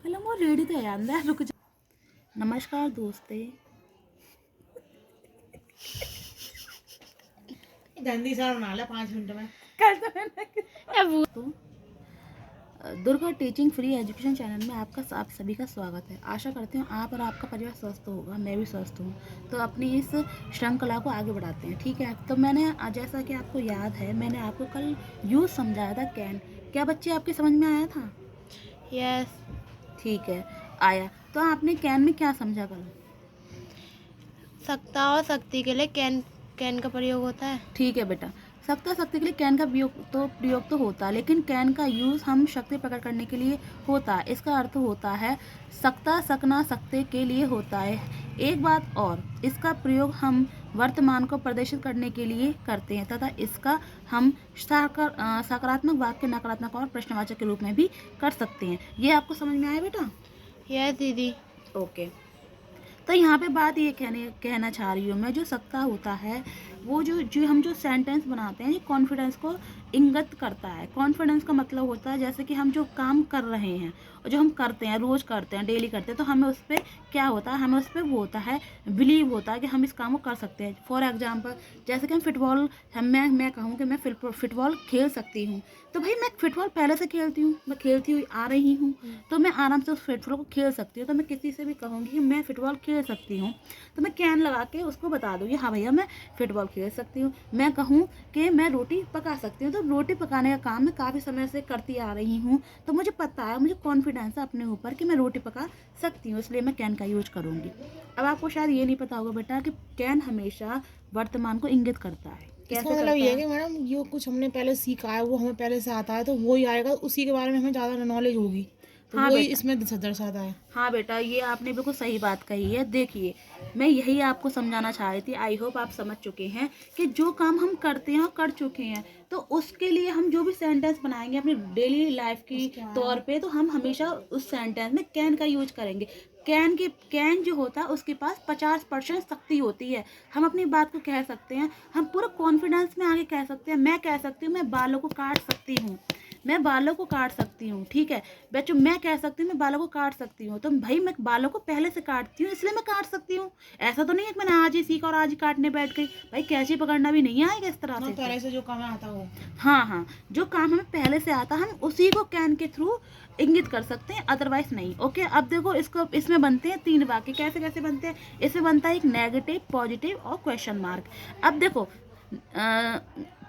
कलम वो रेडी तो है अंदर रुक जा। नमस्कार दोस्ते, जल्दी से बना ले 5 मिनट में। तो Durga teaching free education channel में आप सभी का स्वागत है। आशा करती हूँ आप और आपका परिवार स्वस्थ होगा, मैं भी स्वस्थ हूँ। तो अपनी इस श्रृंखला को आगे बढ़ाते हैं, ठीक है। तो मैंने जैसा कि आपको याद है, मैंने आपको कल यूज समझाया था कैन। क्या बच्चे आपके समझ में आया था? यस। ठीक है, आया। तो आपने कैन में क्या समझा कल? सत्ता और शक्ति के लिए कैन कैन का प्रयोग होता है। ठीक है बेटा, सत्ता शक्ति के लिए कैन का प्रयोग तो होता है, लेकिन कैन का यूज़ हम शक्ति प्रकट करने के लिए होता है। इसका अर्थ होता है सत्ता सकना सकते के लिए होता है। एक बात और, इसका प्रयोग हम वर्तमान को प्रदर्शित करने के लिए करते हैं तथा इसका हम सकारात्मक वाक्य, नकारात्मक और प्रश्नवाचक के रूप में भी कर सकते हैं। ये आपको समझ में आया बेटा? यस दीदी। ओके। तो यहाँ पे बात ये कहना चाह रही हूँ मैं, जो सत्ता होता है वो जो हम जो सेंटेंस बनाते हैं, ये कॉन्फिडेंस को इंगित करता है। कॉन्फिडेंस का मतलब होता है जैसे कि हम जो काम कर रहे हैं और जो हम करते हैं, रोज़ करते हैं, डेली करते हैं, तो हमें उस पर क्या होता है, हमें उस पर वो होता है बिलीव होता है कि हम इस काम को कर सकते हैं। फॉर एग्जाम्पल, जैसे कि हम फुटबॉल, मैं कहूँ कि मैं फुटबॉल खेल सकती हूँ, तो भाई मैं फुटबॉल पहले से खेलती हूँ, मैं खेलती हुई आ रही हूँ, तो मैं आराम से उस फुटबॉल को खेल सकती हूँ। तो मैं किसी से भी कहूँगी कि मैं फुटबॉल खेल सकती हूँ, तो मैं कैन लगा के उसको बता दूँगी, हाँ भैया मैं फुटबॉल खेल सकती हूँ। मैं कहूँ कि मैं रोटी पका सकती हूँ, तो रोटी पकाने का काम मैं काफ़ी समय से करती आ रही हूँ, तो मुझे पता है, मुझे कॉन्फिडेंस है अपने ऊपर कि मैं रोटी पका सकती हूँ, इसलिए मैं कैन का यूज करूँगी। अब आपको शायद ये नहीं पता होगा बेटा कि कैन हमेशा वर्तमान को इंगित करता है। इसका मतलब ये है कि मैडम जो कुछ हमने पहले सीखा है वो हमें पहले से आता है, तो वो ही आएगा, उसी के बारे में हमें ज़्यादा नॉलेज होगी, तो हाँ वो ही बेटा, इसमें दर्शाता है। हाँ बेटा, ये आपने बिल्कुल सही बात कही है। देखिए, मैं यही आपको समझाना चाह रही थी। आई होप आप समझ चुके हैं कि जो काम हम करते हैं और कर चुके हैं, तो उसके लिए हम जो भी सेंटेंस बनाएंगे अपनी डेली लाइफ की तौर पे, तो हम हमेशा उस सेंटेंस में कैन का यूज करेंगे। कैन जो होता है उसके पास 50% शक्ति होती है। हम अपनी बात को कह सकते हैं, हम पूरा कॉन्फिडेंस में आगे कह सकते हैं। मैं कह सकती हूँ मैं बालों को काट सकती हूँ, मैं बालों को काट सकती हूँ, ठीक है बच्चों। मैं कह सकती हूँ मैं बालों को काट सकती हूँ, तो भाई मैं बालों को पहले से काटती हूँ, इसलिए मैं काट सकती हूँ। ऐसा तो नहीं है कि मैंने आज ही सीखा और आज ही काटने बैठ गई। भाई कैंची पकड़ना भी नहीं आएगा इस तरह से। पहले से जो काम आता हो, हाँ हाँ, जो काम हमें पहले से आता हम उसी को कैन के थ्रू इंगित कर सकते हैं, अदरवाइज नहीं। ओके, अब देखो इसमें बनते हैं 3 वाक्य। कैसे कैसे बनते हैं? इसमें बनता है एक नेगेटिव, पॉजिटिव और क्वेश्चन मार्क। अब देखो,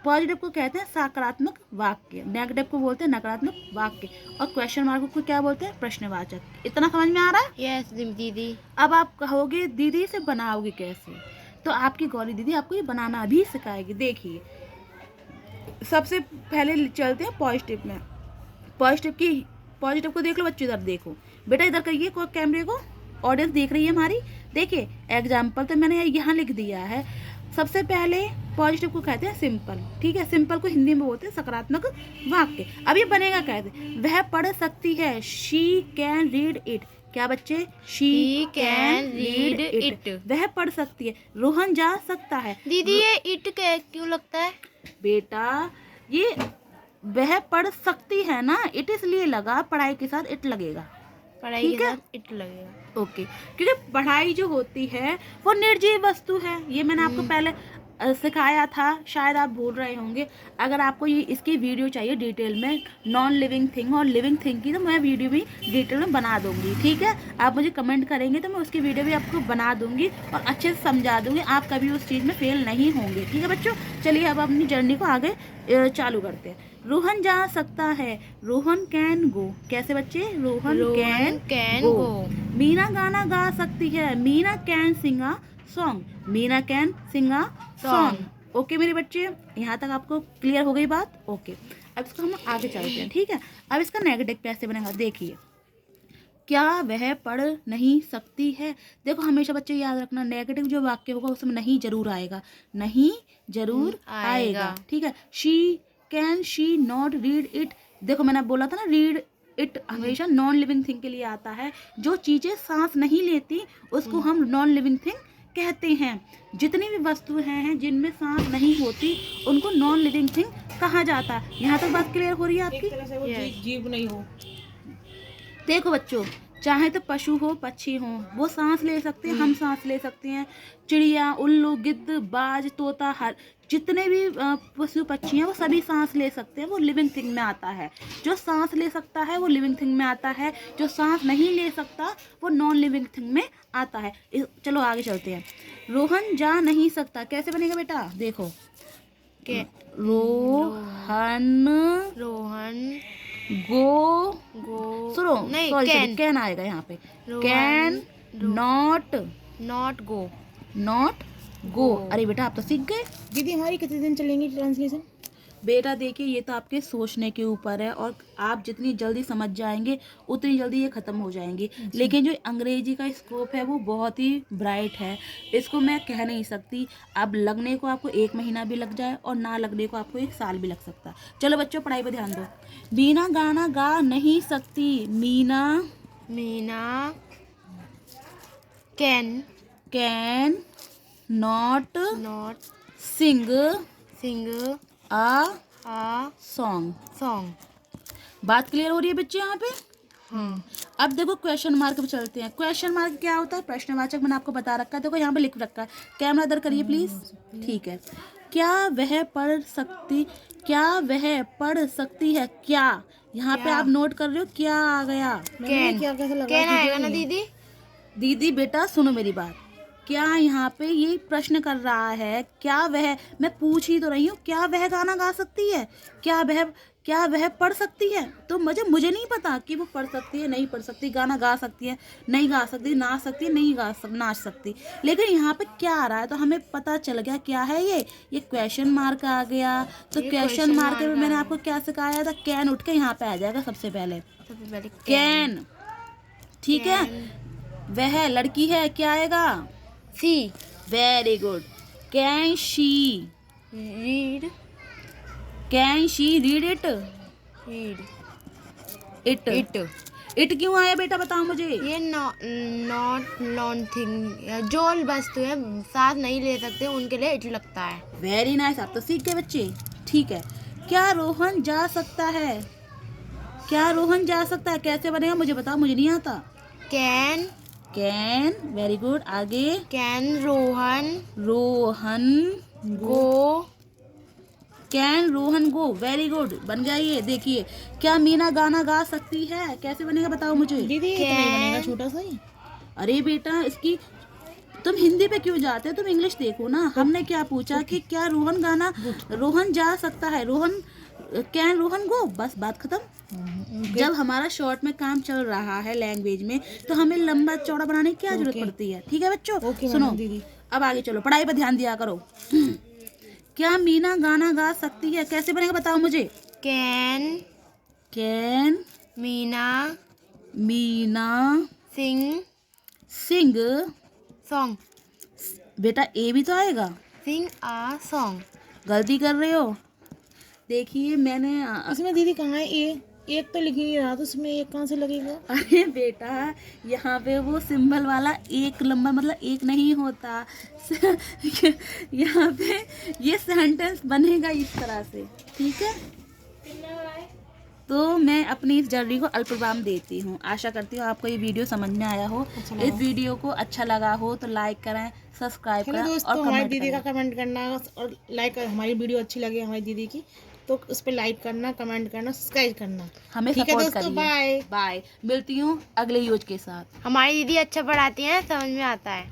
पॉजिटिव को कहते हैं सकारात्मक वाक्य, नेगेटिव को बोलते हैं नकारात्मक वाक्य, और क्वेश्चन मार्क को क्या बोलते हैं? प्रश्नवाचक। इतना समझ में आ रहा है? यस दीदी। अब आप कहोगे दीदी से बनाओगे कैसे, तो आपकी गौरी दीदी आपको ये बनाना भी सिखाएगी। देखिए, सबसे पहले चलते हैं पॉजिटिव में। पॉजिटिव को देख लो बच्चों, इधर देखो बेटा, इधर करिए कैमरे को, ऑडियंस देख रही है हमारी। देखिए, एग्जाम्पल तो मैंने यहाँ लिख दिया है। सबसे पहले पॉजिटिव को कहते हैं सिंपल, ठीक है। सिंपल को हिंदी में बोलते हैं सकारात्मक वाक्य। अब ये बनेगा कैसे? वह पढ़ सकती है, शी कैन रीड इट। क्या बच्चे? शी कैन रीड इट, वह पढ़ सकती है। रोहन जा सकता है। दीदी ये इट क्यों लगता है? बेटा, ये वह पढ़ सकती है ना, इट इसलिए लगा, पढ़ाई के साथ इट लगेगा, पढ़ाई ठीक के है? साथ इट लगेगा। ओके, क्योंकि पढ़ाई जो होती है वो निर्जीव वस्तु है। ये मैंने आपको पहले सिखाया था, शायद आप भूल रहे होंगे। अगर आपको ये इसकी वीडियो चाहिए डिटेल में, नॉन लिविंग थिंग और लिविंग थिंग की, तो मैं वीडियो भी डिटेल में बना दूंगी, ठीक है। आप मुझे कमेंट करेंगे तो मैं उसकी वीडियो भी आपको बना दूंगी और अच्छे से समझा दूंगी। आप कभी उस चीज़ में फेल नहीं होंगे, ठीक है बच्चों। चलिए अब अपनी जर्नी को आगे चालू करते हैं। रोहन जा सकता है, रोहन कैन गो। कैसे बच्चे? Rohan can go. मीना गाना गा सकती है, Meena can sing a song. Meena can sing a song. Okay मेरे बच्चे, यहाँ तक आपको क्लियर हो गई बात? ओके, अब इसको हम आगे चलते हैं, ठीक है। अब इसका नेगेटिव कैसे बनेगा? देखिए, क्या वह पढ़ नहीं सकती है। देखो, हमेशा बच्चे याद रखना, नेगेटिव जो वाक्य होगा उसमें नहीं जरूर आएगा, नहीं जरूर आएगा, ठीक है। She can she not read it. देखो, मैंने बोला था ना, रीड इट हमेशा नॉन लिविंग थिंग के लिए आता है। जो चीज़ें सांस नहीं लेती उसको हम नॉन लिविंग थिंग कहते हैं। जितनी भी वस्तुएं हैं जिनमें सांस नहीं होती उनको नॉन लिविंग थिंग कहा जाता है। यहाँ तक बात क्लियर हो रही है आपकी? एक तरह से वो जीव नहीं हो। देखो बच्चों, चाहे तो पशु हो पक्षी हो, वो सांस ले सकते हैं, हम सांस ले सकते हैं। चिड़िया, उल्लू, गिद्ध, बाज, तोता, हर जितने भी पशु पक्षी हैं वो सभी सांस ले सकते हैं, वो लिविंग थिंग में आता है। जो सांस ले सकता है वो लिविंग थिंग में आता है, जो सांस नहीं ले सकता वो नॉन लिविंग थिंग में आता है। चलो आगे चलते हैं। रोहन जा नहीं सकता, कैसे बनेगा बेटा? देखो, के रोहन रोहन गो, गो सुनो नहीं सॉरी कैन कैन आएगा यहाँ पे। Rohan can not not go go. अरे बेटा आप तो सीख गए। दीदी हमारी कितने दिन चलेंगी ट्रांसलेशन? बेटा देखिए, ये तो आपके सोचने के ऊपर है, और आप जितनी जल्दी समझ जाएंगे उतनी जल्दी ये ख़त्म हो जाएंगी। लेकिन जो अंग्रेजी का स्कोप है वो बहुत ही ब्राइट है, इसको मैं कह नहीं सकती। अब लगने को आपको 1 महीना भी लग जाए और ना लगने को आपको 1 साल भी लग सकता। चलो बच्चों पढ़ाई पर ध्यान दो। मीना गाना गा नहीं सकती। Meena Meena can not not sing sing a song. बात क्लियर हो रही है बच्चे यहाँ पे? हाँ अब देखो क्वेश्चन मार्क पे चलते हैं। क्वेश्चन मार्क क्या होता है? प्रश्नवाचक मैंने आपको बता रखा है, देखो यहाँ पे लिख रखा है। कैमरा इधर करिए प्लीज। ठीक है। क्या वह पढ़ सकती है? क्या यहाँ पे आप नोट कर रहे हो? क्या आ गया? कैन क्या कैसा लगा? कैन आएगा ना दीदी? दीदी बेटा सुनो मेरी बात। क्या यहाँ पे ये प्रश्न कर रहा है, क्या वह, मैं पूछ ही तो रही हूँ, क्या वह गाना गा सकती है? क्या वह पढ़ सकती है? तो मुझे नहीं पता कि वो पढ़ सकती है, नहीं पढ़ सकती, गाना गा सकती है, नहीं गा सकती, नाच सकती है, नहीं नाच सकती। लेकिन यहाँ पे क्या आ रहा है तो हमें पता चल गया क्या है ये क्वेश्चन मार्क आ गया। तो क्वेश्चन मार्क में मैंने आपको क्या सिखाया था? कैन उठ के यहाँ पे आ जाएगा सबसे पहले। सबसे पहले कैन, ठीक है। वह लड़की है, क्या आएगा? See very good. Can she read read read it क्यों आया बेटा बताओ मुझे? ये नॉट नॉन थिंग, जो वस्तु है साथ नहीं ले सकते उनके लिए इट लगता है। वेरी नाइस, आप तो सीख गए बच्चे। ठीक है। क्या रोहन जा सकता है? कैसे बनेगा मुझे बताओ, मुझे नहीं आता। Can very good. आगे can Rohan go. Can Rohan go, very good, बन गया ये। देखिए, क्या मीना गाना गा सकती है? कैसे बनेगा बताओ मुझे। दीदी ये तो नहीं बनेगा, छोटा सा ही। अरे बेटा इसकी तुम हिंदी पे क्यों जाते हो? तुम इंग्लिश देखो ना। हमने क्या पूछा कि क्या रोहन जा सकता है? कैन रोहन गो, बस बात खत्म। जब हमारा शॉर्ट में काम चल रहा है लैंग्वेज में, तो हमें लंबा चौड़ा बनाने की क्या जरूरत पड़ती है? ठीक है बच्चों, सुनो दीदी। अब आगे चलो, पढ़ाई पर ध्यान दिया करो। क्या मीना गाना गा सकती है? कैसे बनेगा बताओ मुझे। कैन मीना सिंग सॉन्ग बेटा ए भी तो आएगा। सिंग आ सॉन्ग। गलती कर रहे हो। देखिए मैंने इसमें दीदी कहाँ है ए? एक तो लिख नहीं रहा, तो उसमें एक कहाँ से लगेगा? अरे बेटा यहाँ पे वो सिंबल वाला एक लंबा मतलब एक नहीं होता। यहाँ पे ये सेंटेंस बनेगा इस तरह से, ठीक है। तो मैं अपनी इस जर्नी को अल्पविराम देती हूँ। आशा करती हूँ आपको ये वीडियो समझ में आया हो। इस वीडियो को अच्छा लगा हो तो लाइक करें, सब्सक्राइब करें दोस्तों, और हमारी कमेंट दीदी करें। का कमेंट करना और लाइक, हमारी वीडियो अच्छी लगे हमारी दीदी की तो उस पर लाइक करना, कमेंट करना, सब्सक्राइब करना। हमें ठीक है सपोर्ट दोस्तों, करिए। बाय। मिलती हूँ अगले यूज के साथ। हमारी दीदी अच्छा पढ़ाती हैं, समझ में आता है।